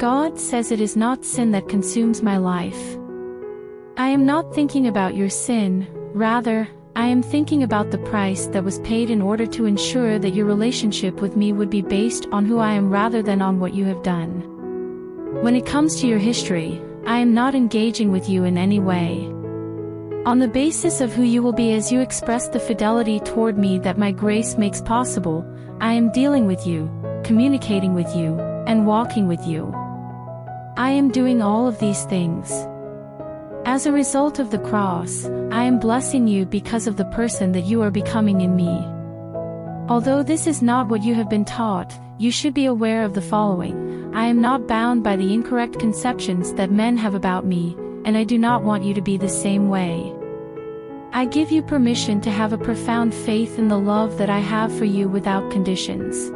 God says it is not sin that consumes my life. I am not thinking about your sin, rather, I am thinking about the price that was paid in order to ensure that your relationship with me would be based on who I am rather than on what you have done. When it comes to your history, I am not engaging with you in any way. On the basis of who you will be as you express the fidelity toward me that my grace makes possible, I am dealing with you, communicating with you, and walking with you. I am doing all of these things. As a result of the cross, I am blessing you because of the person that you are becoming in me. Although this is not what you have been taught, you should be aware of the following. I am not bound by the incorrect conceptions that men have about me, and I do not want you to be the same way. I give you permission to have a profound faith in the love that I have for you without conditions.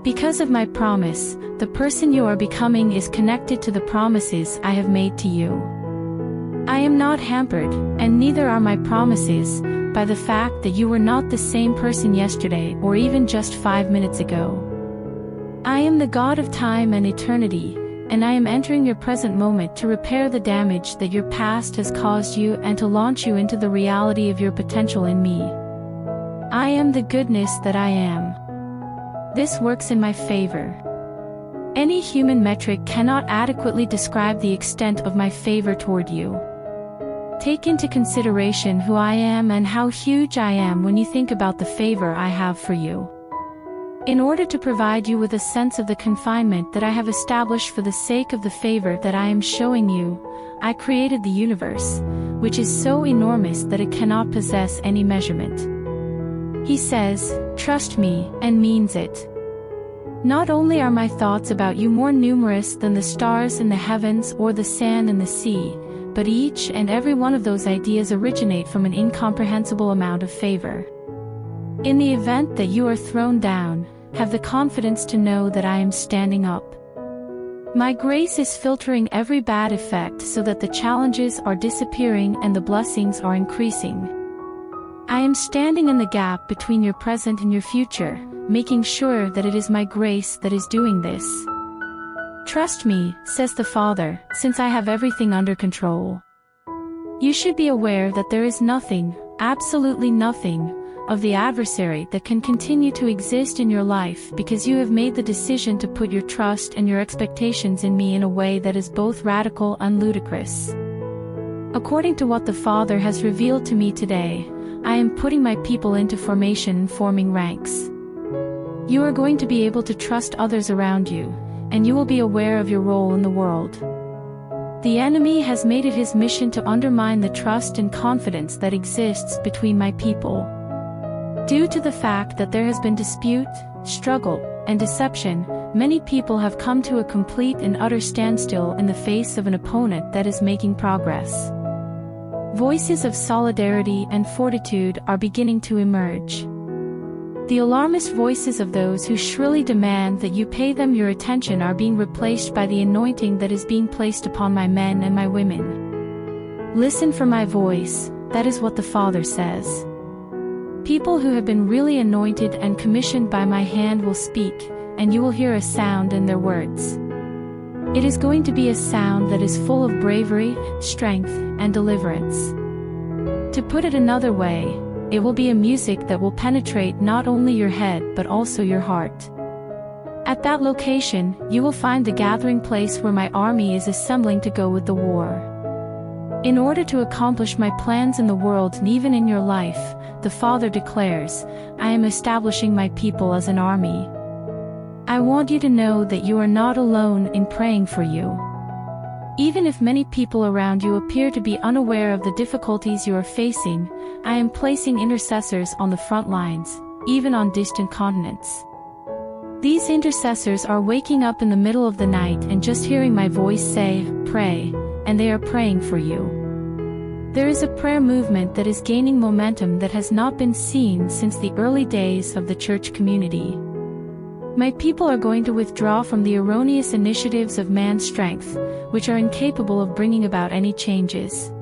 Because of my promise, the person you are becoming is connected to the promises I have made to you. I am not hampered, and neither are my promises, by the fact that you were not the same person yesterday or even just 5 minutes ago. I am the God of time and eternity, and I am entering your present moment to repair the damage that your past has caused you and to launch you into the reality of your potential in me. I am the goodness that I am. This works in my favor. Any human metric cannot adequately describe the extent of my favor toward you. Take into consideration who I am and how huge I am when you think about the favor I have for you. In order to provide you with a sense of the confinement that I have established for the sake of the favor that I am showing you, I created the universe, which is so enormous that it cannot possess any measurement. He says, "Trust me," and means it. Not only are my thoughts about you more numerous than the stars in the heavens or the sand in the sea, but each and every one of those ideas originate from an incomprehensible amount of favor. In the event that you are thrown down, have the confidence to know that I am standing up. My grace is filtering every bad effect so that the challenges are disappearing and the blessings are increasing. I am standing in the gap between your present and your future, making sure that it is my grace that is doing this. Trust me, says the Father, since I have everything under control. You should be aware that there is nothing, absolutely nothing, of the adversary that can continue to exist in your life because you have made the decision to put your trust and your expectations in me in a way that is both radical and ludicrous. According to what the Father has revealed to me today, I am putting my people into formation and forming ranks. You are going to be able to trust others around you, and you will be aware of your role in the world. The enemy has made it his mission to undermine the trust and confidence that exists between my people. Due to the fact that there has been dispute, struggle, and deception, many people have come to a complete and utter standstill in the face of an opponent that is making progress. Voices of solidarity and fortitude are beginning to emerge. The alarmist voices of those who shrilly demand that you pay them your attention are being replaced by the anointing that is being placed upon my men and my women. Listen for my voice, that is what the Father says. People who have been really anointed and commissioned by my hand will speak, and you will hear a sound in their words. It is going to be a sound that is full of bravery, strength, and deliverance. To put it another way, it will be a music that will penetrate not only your head but also your heart. At that location, you will find the gathering place where my army is assembling to go with the war. In order to accomplish my plans in the world and even in your life, the Father declares, I am establishing my people as an army. I want you to know that you are not alone in praying for you. Even if many people around you appear to be unaware of the difficulties you are facing, I am placing intercessors on the front lines, even on distant continents. These intercessors are waking up in the middle of the night and just hearing my voice say, pray, and they are praying for you. There is a prayer movement that is gaining momentum that has not been seen since the early days of the church community. My people are going to withdraw from the erroneous initiatives of man's strength, which are incapable of bringing about any changes.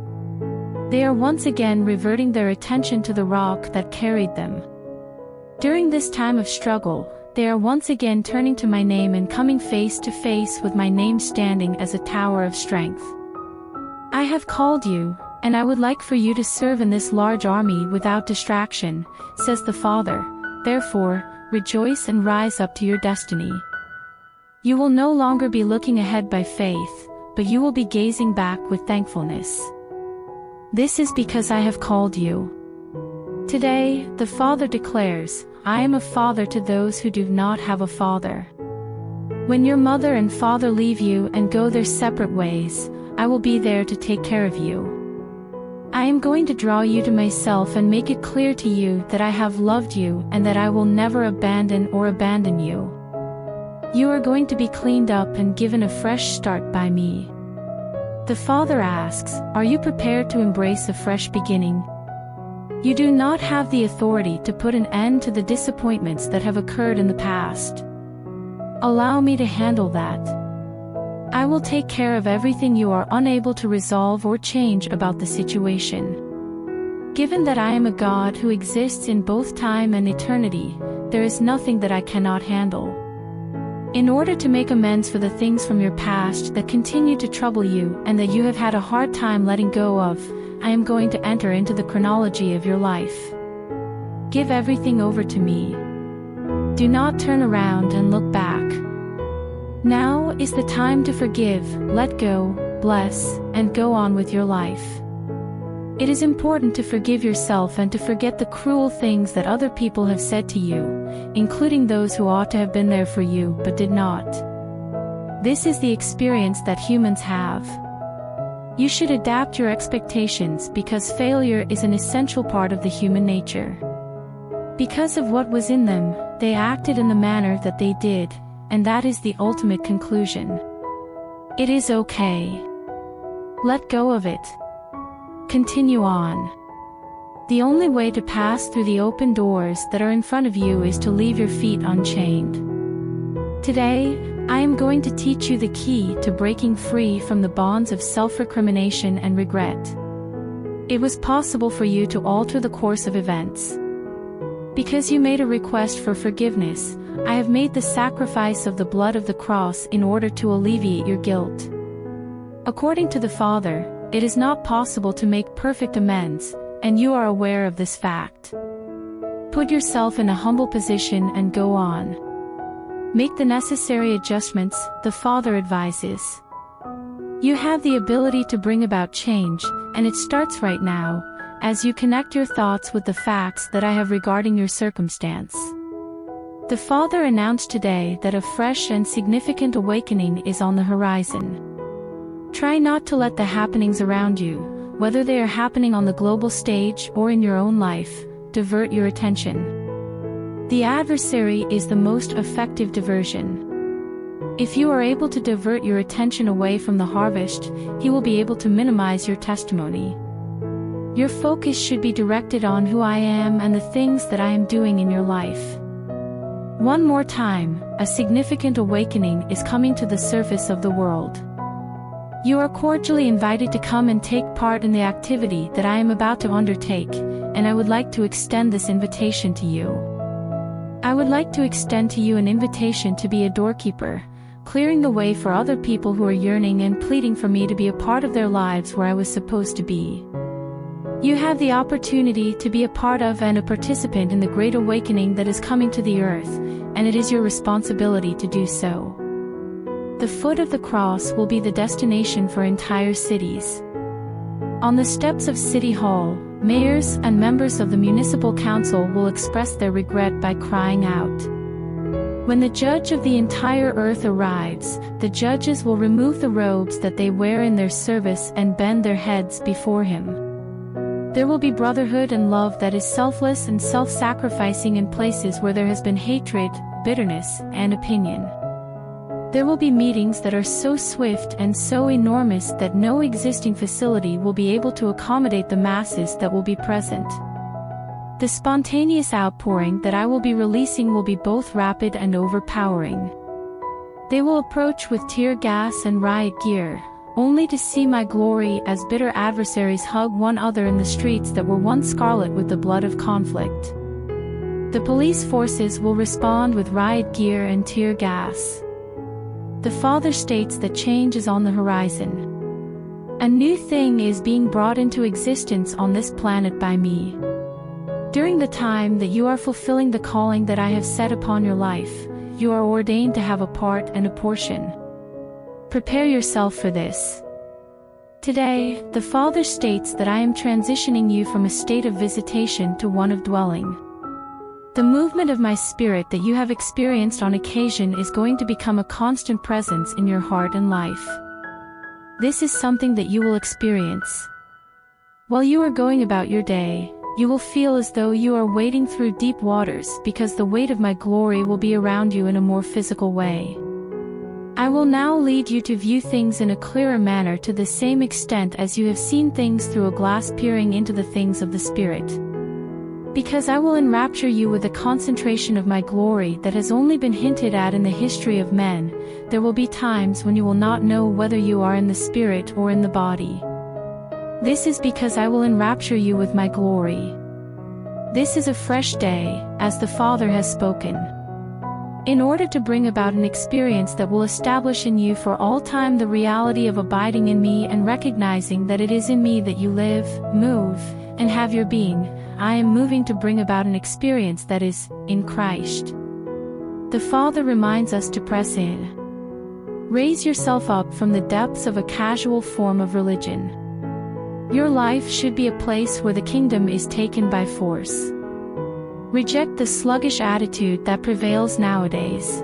They are once again reverting their attention to the rock that carried them. During this time of struggle, they are once again turning to my name and coming face to face with my name standing as a tower of strength. I have called you, and I would like for you to serve in this large army without distraction, says the Father. Therefore, rejoice and rise up to your destiny. You will no longer be looking ahead by faith, but you will be gazing back with thankfulness. This is because I have called you. Today, the Father declares, I am a father to those who do not have a father. When your mother and father leave you and go their separate ways, I will be there to take care of you. I am going to draw you to myself and make it clear to you that I have loved you and that I will never abandon you. You are going to be cleaned up and given a fresh start by me. The Father asks, are you prepared to embrace a fresh beginning? You do not have the authority to put an end to the disappointments that have occurred in the past. Allow me to handle that. I will take care of everything you are unable to resolve or change about the situation. Given that I am a God who exists in both time and eternity, there is nothing that I cannot handle. In order to make amends for the things from your past that continue to trouble you and that you have had a hard time letting go of, I am going to enter into the chronology of your life. Give everything over to me. Do not turn around and look back. Now is the time to forgive, let go, bless, and go on with your life. It is important to forgive yourself and to forget the cruel things that other people have said to you, including those who ought to have been there for you but did not. This is the experience that humans have. You should adapt your expectations because failure is an essential part of the human nature. Because of what was in them, they acted in the manner that they did, and that is the ultimate conclusion. It is okay. Let go of it. Continue on. The only way to pass through the open doors that are in front of you is to leave your feet unchained. Today, I am going to teach you the key to breaking free from the bonds of self-recrimination and regret. It was possible for you to alter the course of events. Because you made a request for forgiveness, I have made the sacrifice of the blood of the cross in order to alleviate your guilt. According to the Father, it is not possible to make perfect amends, and you are aware of this fact. Put yourself in a humble position and go on. Make the necessary adjustments, the Father advises. You have the ability to bring about change, and it starts right now, as you connect your thoughts with the facts that I have regarding your circumstance. The Father announced today that a fresh and significant awakening is on the horizon. Try not to let the happenings around you, whether they are happening on the global stage or in your own life, divert your attention. The adversary is the most effective diversion. If you are able to divert your attention away from the harvest, he will be able to minimize your testimony. Your focus should be directed on who I am and the things that I am doing in your life. One more time, a significant awakening is coming to the surface of the world. You are cordially invited to come and take part in the activity that I am about to undertake, and I would like to extend this invitation to you. I would like to extend to you an invitation to be a doorkeeper, clearing the way for other people who are yearning and pleading for me to be a part of their lives where I was supposed to be. You have the opportunity to be a part of and a participant in the great awakening that is coming to the earth, and it is your responsibility to do so. The foot of the cross will be the destination for entire cities. On the steps of City Hall, mayors and members of the municipal council will express their regret by crying out. When the judge of the entire earth arrives, the judges will remove the robes that they wear in their service and bend their heads before him. There will be brotherhood and love that is selfless and self-sacrificing in places where there has been hatred, bitterness, and opinion. There will be meetings that are so swift and so enormous that no existing facility will be able to accommodate the masses that will be present. The spontaneous outpouring that I will be releasing will be both rapid and overpowering. They will approach with tear gas and riot gear, only to see my glory as bitter adversaries hug one another in the streets that were once scarlet with the blood of conflict. The police forces will respond with riot gear and tear gas. The Father states that change is on the horizon. A new thing is being brought into existence on this planet by me. During the time that you are fulfilling the calling that I have set upon your life, you are ordained to have a part and a portion. Prepare yourself for this. Today, the Father states that I am transitioning you from a state of visitation to one of dwelling. The movement of my spirit that you have experienced on occasion is going to become a constant presence in your heart and life. This is something that you will experience. While you are going about your day, you will feel as though you are wading through deep waters because the weight of my glory will be around you in a more physical way. I will now lead you to view things in a clearer manner to the same extent as you have seen things through a glass peering into the things of the Spirit. Because I will enrapture you with a concentration of my glory that has only been hinted at in the history of men, there will be times when you will not know whether you are in the spirit or in the body. This is because I will enrapture you with my glory. This is a fresh day, as the Father has spoken. In order to bring about an experience that will establish in you for all time the reality of abiding in me and recognizing that it is in me that you live, move, and have your being, I am moving to bring about an experience that is, in Christ. The Father reminds us to press in. Raise yourself up from the depths of a casual form of religion. Your life should be a place where the kingdom is taken by force. Reject the sluggish attitude that prevails nowadays.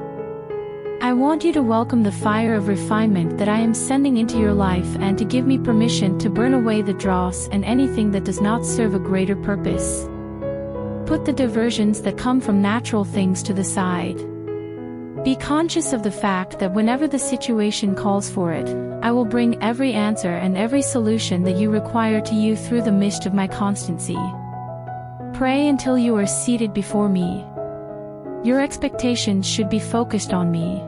I want you to welcome the fire of refinement that I am sending into your life and to give me permission to burn away the dross and anything that does not serve a greater purpose. Put the diversions that come from natural things to the side. Be conscious of the fact that whenever the situation calls for it, I will bring every answer and every solution that you require to you through the mist of my constancy. Pray until you are seated before me. Your expectations should be focused on me.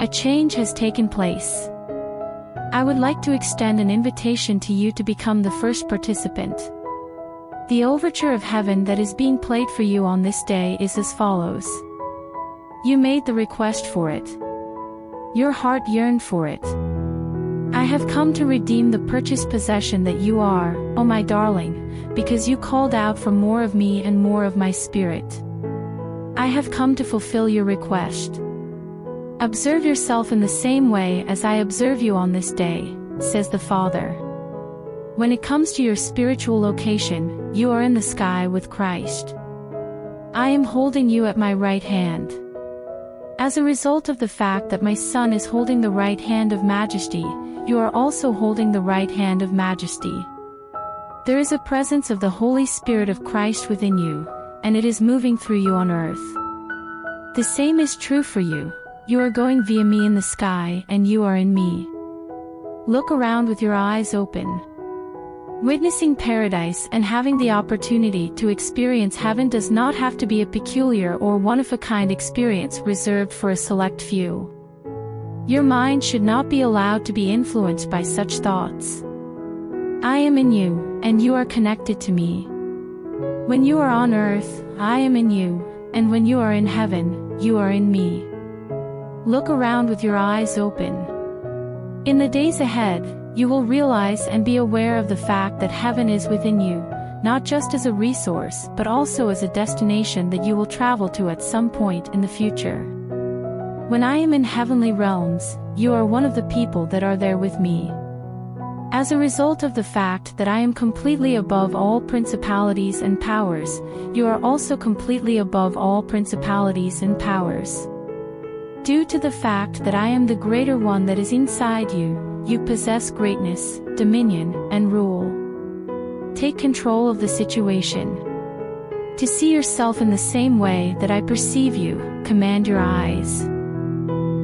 A change has taken place. I would like to extend an invitation to you to become the first participant. The overture of heaven that is being played for you on this day is as follows. You made the request for it. Your heart yearned for it. I have come to redeem the purchased possession that you are, oh my darling, because you called out for more of me and more of my spirit. I have come to fulfill your request. Observe yourself in the same way as I observe you on this day, says the Father. When it comes to your spiritual location, you are in the sky with Christ. I am holding you at my right hand. As a result of the fact that my Son is holding the right hand of majesty, you are also holding the right hand of majesty. There is a presence of the Holy Spirit of Christ within you, and it is moving through you on earth. The same is true for you. You are going via me in the sky and you are in me. Look around with your eyes open. Witnessing paradise and having the opportunity to experience heaven does not have to be a peculiar or one-of-a-kind experience reserved for a select few. Your mind should not be allowed to be influenced by such thoughts. I am in you, and you are connected to me. When you are on earth, I am in you, and when you are in heaven, you are in me. Look around with your eyes open. In the days ahead, you will realize and be aware of the fact that heaven is within you, not just as a resource but also as a destination that you will travel to at some point in the future. When I am in heavenly realms, you are one of the people that are there with me. As a result of the fact that I am completely above all principalities and powers, you are also completely above all principalities and powers. Due to the fact that I am the greater one that is inside you, you possess greatness, dominion, and rule. Take control of the situation. To see yourself in the same way that I perceive you, command your eyes.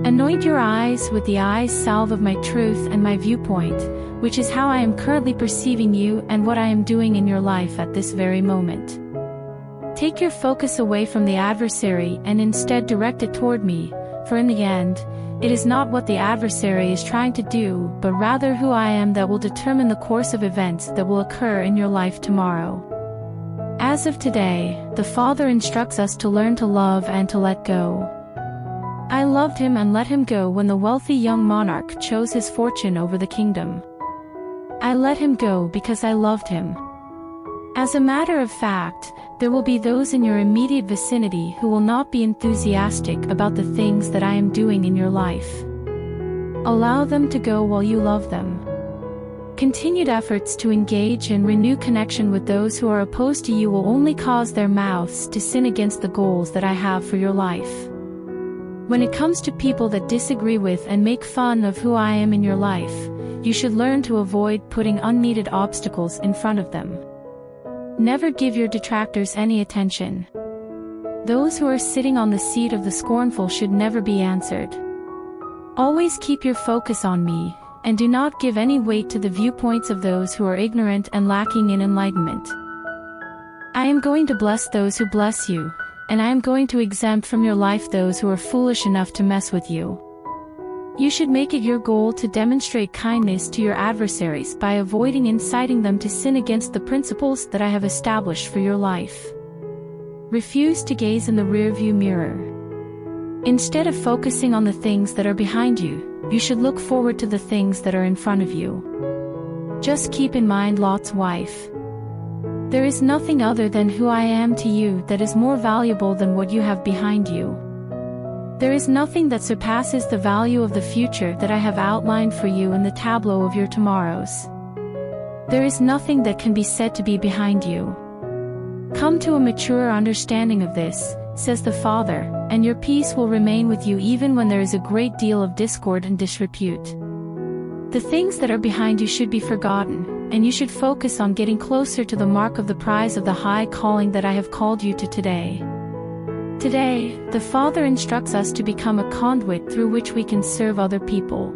Anoint your eyes with the eye salve of my truth and my viewpoint, which is how I am currently perceiving you and what I am doing in your life at this very moment. Take your focus away from the adversary and instead direct it toward me, for in the end, it is not what the adversary is trying to do, but rather who I am that will determine the course of events that will occur in your life tomorrow. As of today, the Father instructs us to learn to love and to let go. I loved him and let him go when the wealthy young monarch chose his fortune over the kingdom. I let him go because I loved him. As a matter of fact, there will be those in your immediate vicinity who will not be enthusiastic about the things that I am doing in your life. Allow them to go while you love them. Continued efforts to engage and renew connection with those who are opposed to you will only cause their mouths to sin against the goals that I have for your life. When it comes to people that disagree with and make fun of who I am in your life, you should learn to avoid putting unneeded obstacles in front of them. Never give your detractors any attention. Those who are sitting on the seat of the scornful should never be answered. Always keep your focus on me, and do not give any weight to the viewpoints of those who are ignorant and lacking in enlightenment. I am going to bless those who bless you, and I am going to exempt from your life those who are foolish enough to mess with you. You should make it your goal to demonstrate kindness to your adversaries by avoiding inciting them to sin against the principles that I have established for your life. Refuse to gaze in the rearview mirror. Instead of focusing on the things that are behind you, you should look forward to the things that are in front of you. Just keep in mind Lot's wife. There is nothing other than who I am to you that is more valuable than what you have behind you. There is nothing that surpasses the value of the future that I have outlined for you in the tableau of your tomorrows. There is nothing that can be said to be behind you. Come to a mature understanding of this, says the Father, and your peace will remain with you even when there is a great deal of discord and disrepute. The things that are behind you should be forgotten, and you should focus on getting closer to the mark of the prize of the high calling that I have called you to today. Today, the Father instructs us to become a conduit through which we can serve other people.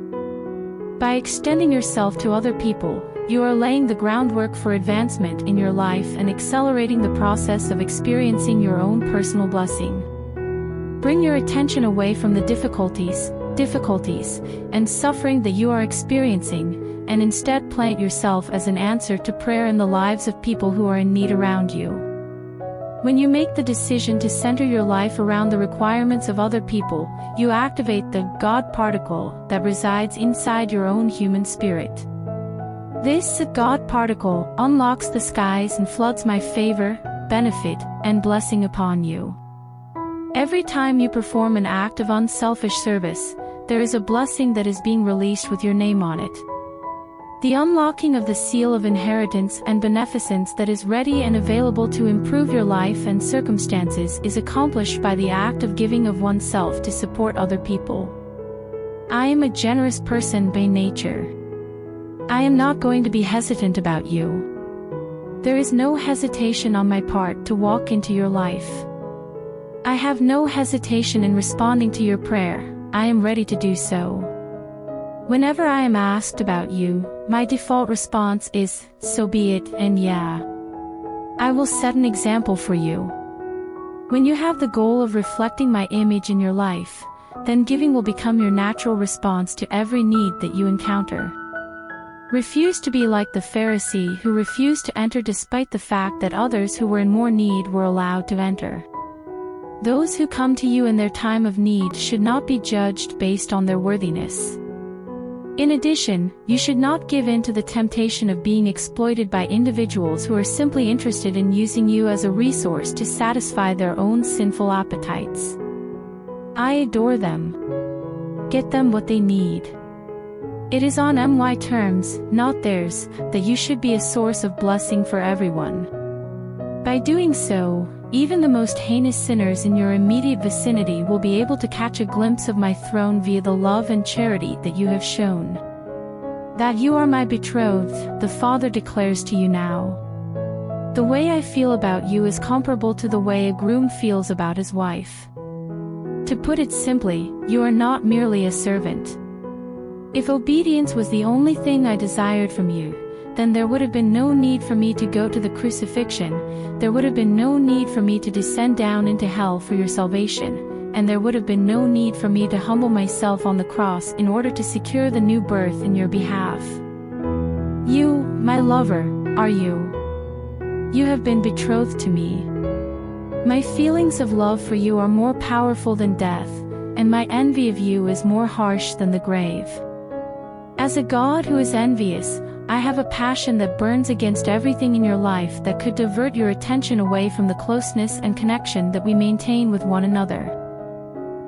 By extending yourself to other people, you are laying the groundwork for advancement in your life and accelerating the process of experiencing your own personal blessing. Bring your attention away from the difficulties, and suffering that you are experiencing, and instead plant yourself as an answer to prayer in the lives of people who are in need around you. When you make the decision to center your life around the requirements of other people, you activate the God particle that resides inside your own human spirit. This God particle unlocks the skies and floods my favor, benefit, and blessing upon you. Every time you perform an act of unselfish service, there is a blessing that is being released with your name on it. The unlocking of the seal of inheritance and beneficence that is ready and available to improve your life and circumstances is accomplished by the act of giving of oneself to support other people. I am a generous person by nature. I am not going to be hesitant about you. There is no hesitation on my part to walk into your life. I have no hesitation in responding to your prayer. I am ready to do so. Whenever I am asked about you, my default response is, so be it, and yeah. I will set an example for you. When you have the goal of reflecting my image in your life, then giving will become your natural response to every need that you encounter. Refuse to be like the Pharisee who refused to enter despite the fact that others who were in more need were allowed to enter. Those who come to you in their time of need should not be judged based on their worthiness. In addition, you should not give in to the temptation of being exploited by individuals who are simply interested in using you as a resource to satisfy their own sinful appetites. I adore them. Get them what they need. It is on my terms, not theirs, that you should be a source of blessing for everyone. By doing so, even the most heinous sinners in your immediate vicinity will be able to catch a glimpse of my throne via the love and charity that you have shown. That you are my betrothed, the Father declares to you now. The way I feel about you is comparable to the way a groom feels about his wife. To put it simply, you are not merely a servant. If obedience was the only thing I desired from you, then there would have been no need for me to go to the crucifixion, there would have been no need for me to descend down into hell for your salvation, and there would have been no need for me to humble myself on the cross in order to secure the new birth in your behalf. You, my lover, are you. You have been betrothed to me. My feelings of love for you are more powerful than death, and my envy of you is more harsh than the grave. As a God who is envious, I have a passion that burns against everything in your life that could divert your attention away from the closeness and connection that we maintain with one another.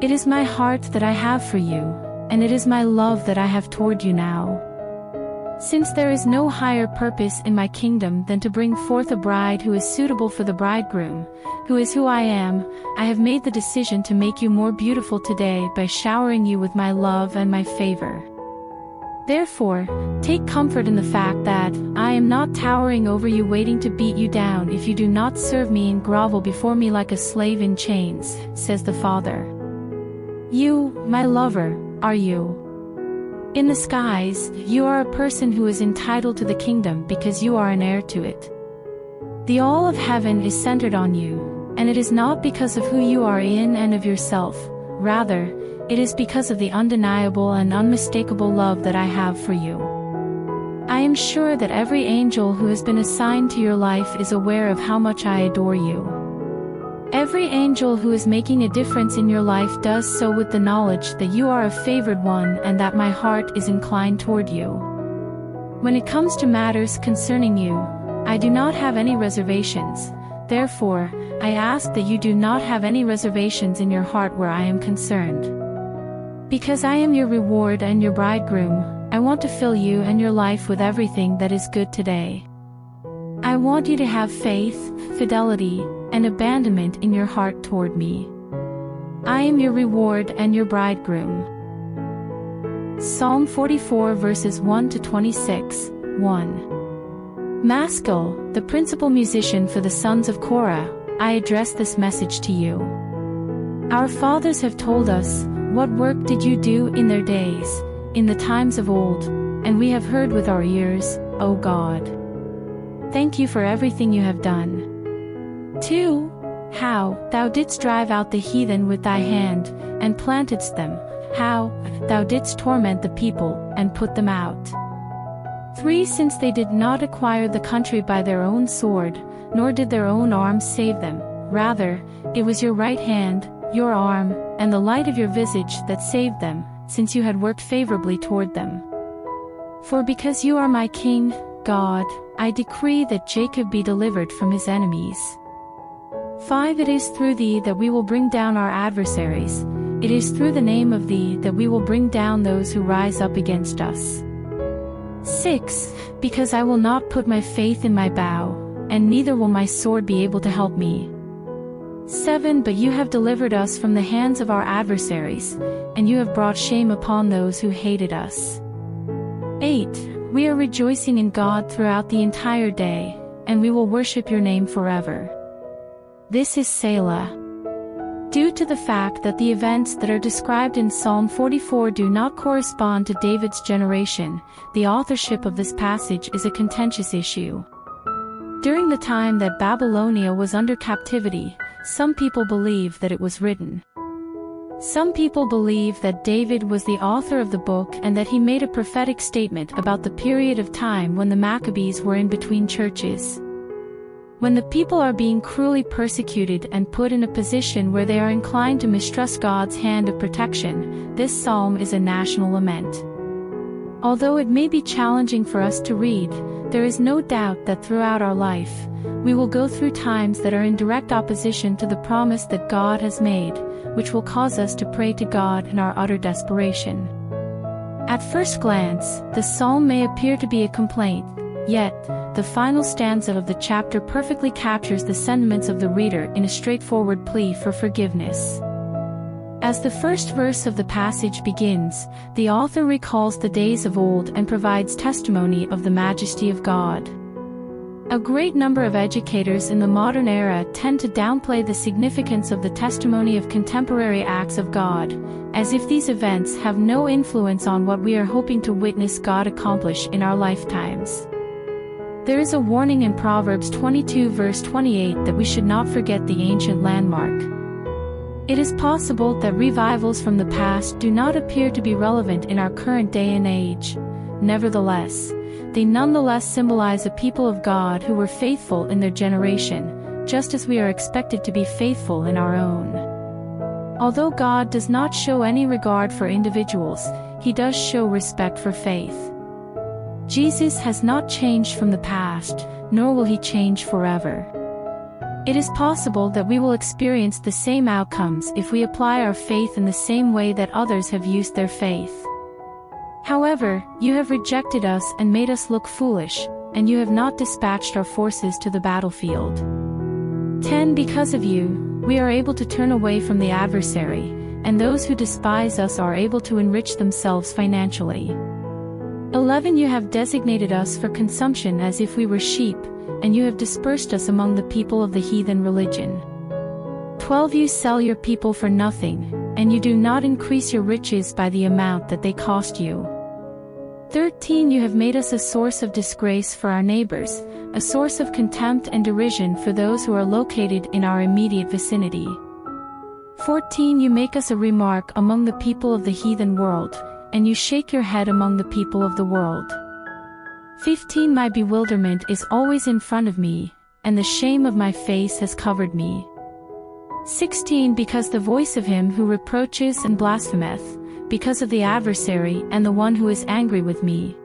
It is my heart that I have for you, and it is my love that I have toward you now. Since there is no higher purpose in my kingdom than to bring forth a bride who is suitable for the bridegroom, who is who I am, I have made the decision to make you more beautiful today by showering you with my love and my favor. Therefore, take comfort in the fact that I am not towering over you waiting to beat you down if you do not serve me and grovel before me like a slave in chains, says the Father. You, my lover, are you. In the skies, you are a person who is entitled to the kingdom because you are an heir to it. The all of heaven is centered on you, and it is not because of who you are in and of yourself, rather, it is because of the undeniable and unmistakable love that I have for you. I am sure that every angel who has been assigned to your life is aware of how much I adore you. Every angel who is making a difference in your life does so with the knowledge that you are a favored one and that my heart is inclined toward you. When it comes to matters concerning you, I do not have any reservations. Therefore, I ask that you do not have any reservations in your heart where I am concerned. Because I am your reward and your bridegroom, I want to fill you and your life with everything that is good today. I want you to have faith, fidelity, and abandonment in your heart toward me. I am your reward and your bridegroom. Psalm 44 verses 1 to 26, 1. Maskil, the principal musician for the sons of Korah, I address this message to you. Our fathers have told us, what work did you do in their days, in the times of old, and we have heard with our ears, O God. Thank you for everything you have done. 2. How thou didst drive out the heathen with thy hand, and plantedst them, how thou didst torment the people, and put them out. 3. Since they did not acquire the country by their own sword, nor did their own arms save them, rather, it was your right hand, your arm, and the light of your visage that saved them, since you had worked favorably toward them. For because you are my King, God, I decree that Jacob be delivered from his enemies. 5. It is through thee that we will bring down our adversaries, it is through the name of thee that we will bring down those who rise up against us. 6. Because I will not put my faith in my bow, and neither will my sword be able to help me. 7. But you have delivered us from the hands of our adversaries, and you have brought shame upon those who hated us. 8. We are rejoicing in God throughout the entire day, and we will worship your name forever. This is Selah. Due to the fact that the events that are described in Psalm 44 do not correspond to David's generation, the authorship of this passage is a contentious issue. During the time that Babylonia was under captivity, some people believe that it was written. Some people believe that David was the author of the book and that he made a prophetic statement about the period of time when the Maccabees were in between churches. When the people are being cruelly persecuted and put in a position where they are inclined to mistrust God's hand of protection, this psalm is a national lament. Although it may be challenging for us to read, there is no doubt that throughout our life, we will go through times that are in direct opposition to the promise that God has made, which will cause us to pray to God in our utter desperation. At first glance, the psalm may appear to be a complaint, yet, the final stanza of the chapter perfectly captures the sentiments of the reader in a straightforward plea for forgiveness. As the first verse of the passage begins, the author recalls the days of old and provides testimony of the majesty of God. A great number of educators in the modern era tend to downplay the significance of the testimony of contemporary acts of God, as if these events have no influence on what we are hoping to witness God accomplish in our lifetimes. There is a warning in Proverbs 22 verse 28 that we should not forget the ancient landmark. It is possible that revivals from the past do not appear to be relevant in our current day and age. nevertheless, they nonetheless symbolize a people of God who were faithful in their generation, just as we are expected to be faithful in our own. Although God does not show any regard for individuals, He does show respect for faith. Jesus has not changed from the past, nor will He change forever. It is possible that we will experience the same outcomes if we apply our faith in the same way that others have used their faith. However, you have rejected us and made us look foolish, and you have not dispatched our forces to the battlefield. 10 Because of you, we are able to turn away from the adversary, and those who despise us are able to enrich themselves financially. 11 You have designated us for consumption as if we were sheep, and you have dispersed us among the people of the heathen religion. 12 You sell your people for nothing, and you do not increase your riches by the amount that they cost you. 13 You have made us a source of disgrace for our neighbors, a source of contempt and derision for those who are located in our immediate vicinity. 14 You make us a remark among the people of the heathen world, and you shake your head among the people of the world. 15 My bewilderment is always in front of me, and the shame of my face has covered me. 16 Because the voice of him who reproaches and blasphemeth, because of the adversary and the one who is angry with me.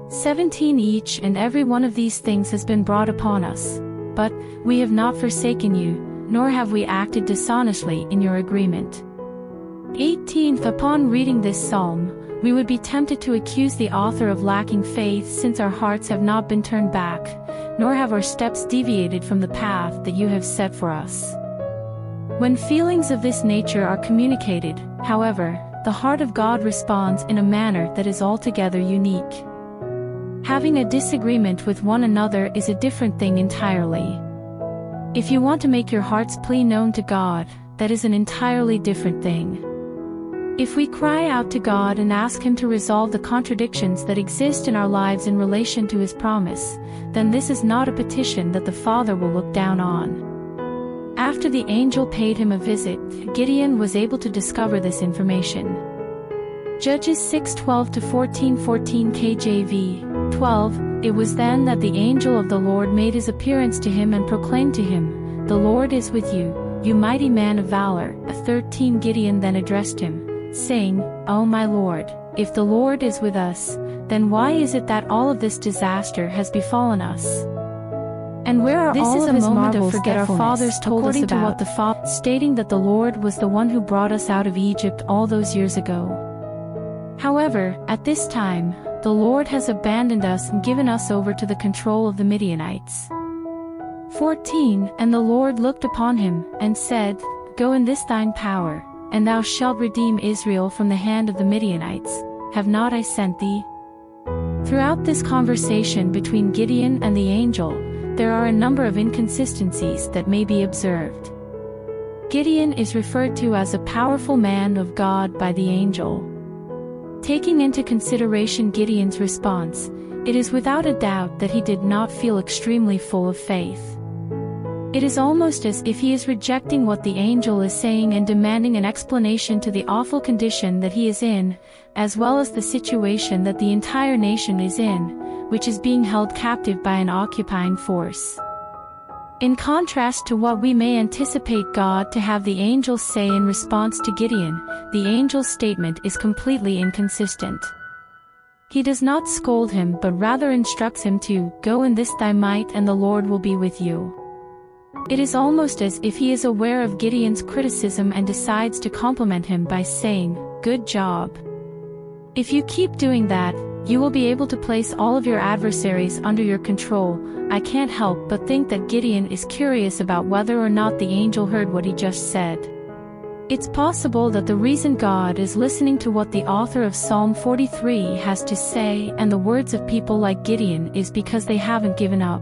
17 Each and every one of these things has been brought upon us, but we have not forsaken you, nor have we acted dishonestly in your agreement. 18 Upon reading this psalm, we would be tempted to accuse the author of lacking faith, since our hearts have not been turned back, nor have our steps deviated from the path that you have set for us. When feelings of this nature are communicated, however, the heart of God responds in a manner that is altogether unique. Having a disagreement with one another is a different thing entirely. If you want to make your heart's plea known to God, that is an entirely different thing. If we cry out to God and ask Him to resolve the contradictions that exist in our lives in relation to His promise, then this is not a petition that the Father will look down on. After the angel paid him a visit, Gideon was able to discover this information. Judges 6:12-14 14 KJV, 12 It was then that the angel of the Lord made his appearance to him and proclaimed to him, "The Lord is with you, you mighty man of valor." 13 Gideon then addressed him, saying, "O my Lord, if the Lord is with us, then why is it that all of this disaster has befallen us? And where are all of his marvels that our fathers told us about?" Stating that the Lord was the one who brought us out of Egypt all those years ago. However, at this time, the Lord has abandoned us and given us over to the control of the Midianites. 14 And the Lord looked upon him, and said, "Go in this thine power, and thou shalt redeem Israel from the hand of the Midianites. Have not I sent thee?" Throughout this conversation between Gideon and the angel, there are a number of inconsistencies that may be observed. Gideon is referred to as a powerful man of God by the angel. Taking into consideration Gideon's response, it is without a doubt that he did not feel extremely full of faith. It is almost as if he is rejecting what the angel is saying and demanding an explanation to the awful condition that he is in, as well as the situation that the entire nation is in, which is being held captive by an occupying force. In contrast to what we may anticipate God to have the angel say in response to Gideon, the angel's statement is completely inconsistent. He does not scold him but rather instructs him to, "Go in this thy might and the Lord will be with you." It is almost as if he is aware of Gideon's criticism and decides to compliment him by saying, "Good job. If you keep doing that, you will be able to place all of your adversaries under your control." I can't help but think that Gideon is curious about whether or not the angel heard what he just said. It's possible that the reason God is listening to what the author of Psalm 43 has to say and the words of people like Gideon is because they haven't given up.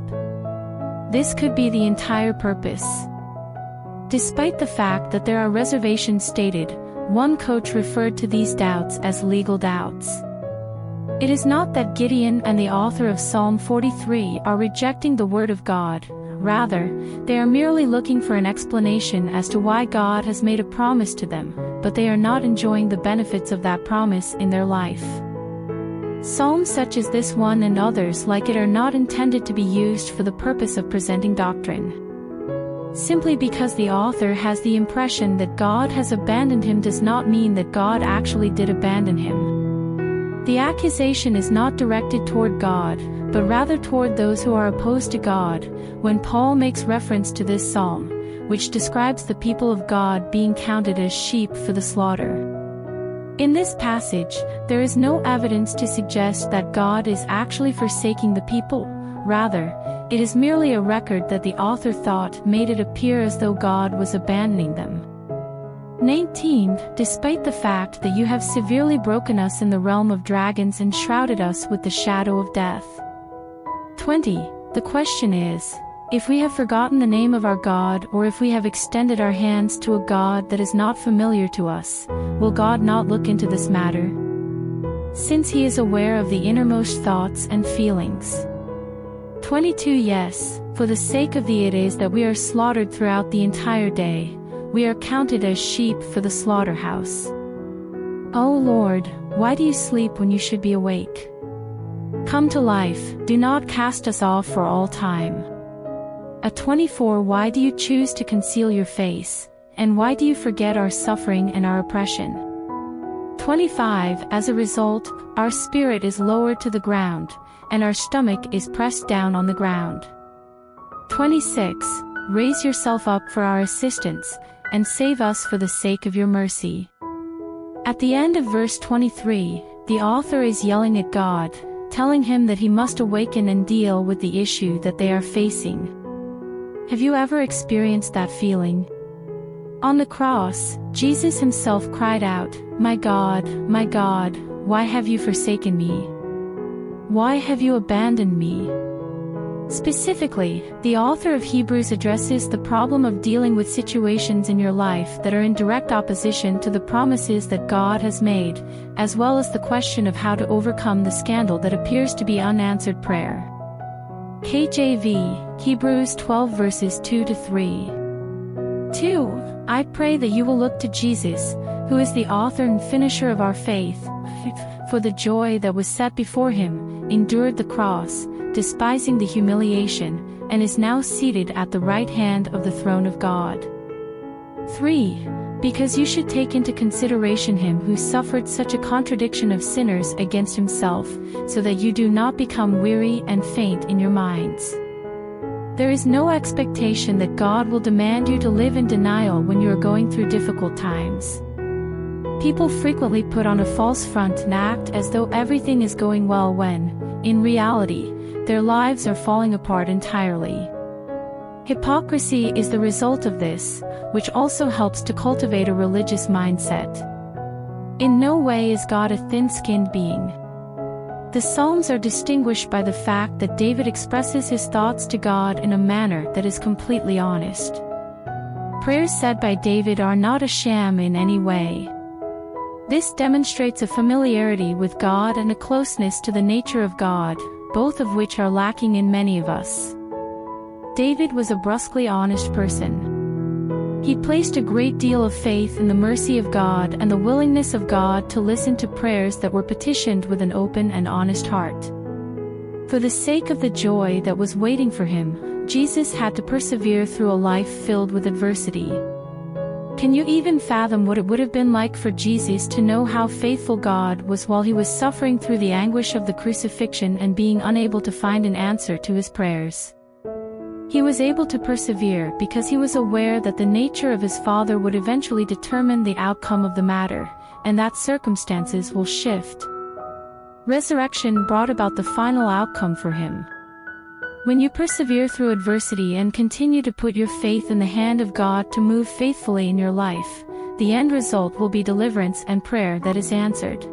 This could be the entire purpose. Despite the fact that there are reservations stated, one coach referred to these doubts as legal doubts. It is not that Gideon and the author of Psalm 43 are rejecting the word of God, rather, they are merely looking for an explanation as to why God has made a promise to them, but they are not enjoying the benefits of that promise in their life. Psalms such as this one and others like it are not intended to be used for the purpose of presenting doctrine. Simply because the author has the impression that God has abandoned him does not mean that God actually did abandon him. The accusation is not directed toward God, but rather toward those who are opposed to God, when Paul makes reference to this psalm, which describes the people of God being counted as sheep for the slaughter. In this passage, there is no evidence to suggest that God is actually forsaking the people. Rather, it is merely a record that the author thought made it appear as though God was abandoning them. 19. Despite the fact that you have severely broken us in the realm of dragons and shrouded us with the shadow of death. 20. The question is, if we have forgotten the name of our God, or if we have extended our hands to a God that is not familiar to us, will God not look into this matter? Since he is aware of the innermost thoughts and feelings. 22. Yes, for the sake of thee it is that we are slaughtered throughout the entire day. We are counted as sheep for the slaughterhouse. O Lord, why do you sleep when you should be awake? Come to life, do not cast us off for all time. At 24. Why do you choose to conceal your face, and why do you forget our suffering and our oppression? 25. As a result, our spirit is lowered to the ground, and our stomach is pressed down on the ground. 26. Raise yourself up for our assistance, and save us for the sake of your mercy. At the end of verse 23, the author is yelling at God, telling him that he must awaken and deal with the issue that they are facing. Have you ever experienced that feeling? On the cross, Jesus himself cried out, my God, why have you forsaken me? Why have you abandoned me?" Specifically, the author of Hebrews addresses the problem of dealing with situations in your life that are in direct opposition to the promises that God has made, as well as the question of how to overcome the scandal that appears to be unanswered prayer. KJV, Hebrews 12 verses 2-3. 2. I pray that you will look to Jesus, who is the author and finisher of our faith, for the joy that was set before him, endured the cross, despising the humiliation, and is now seated at the right hand of the throne of God. 3. Because you should take into consideration him who suffered such a contradiction of sinners against himself, so that you do not become weary and faint in your minds. There is no expectation that God will demand you to live in denial when you are going through difficult times. People frequently put on a false front and act as though everything is going well when, in reality, their lives are falling apart entirely. Hypocrisy is the result of this, which also helps to cultivate a religious mindset. In no way is God a thin-skinned being. The Psalms are distinguished by the fact that David expresses his thoughts to God in a manner that is completely honest. Prayers said by David are not a sham in any way. This demonstrates a familiarity with God and a closeness to the nature of God, both of which are lacking in many of us. David was a brusquely honest person. He placed a great deal of faith in the mercy of God and the willingness of God to listen to prayers that were petitioned with an open and honest heart. For the sake of the joy that was waiting for him, Jesus had to persevere through a life filled with adversity. Can you even fathom what it would have been like for Jesus to know how faithful God was while he was suffering through the anguish of the crucifixion and being unable to find an answer to his prayers? He was able to persevere because he was aware that the nature of his Father would eventually determine the outcome of the matter, and that circumstances will shift. Resurrection brought about the final outcome for him. When you persevere through adversity and continue to put your faith in the hand of God to move faithfully in your life, the end result will be deliverance and prayer that is answered.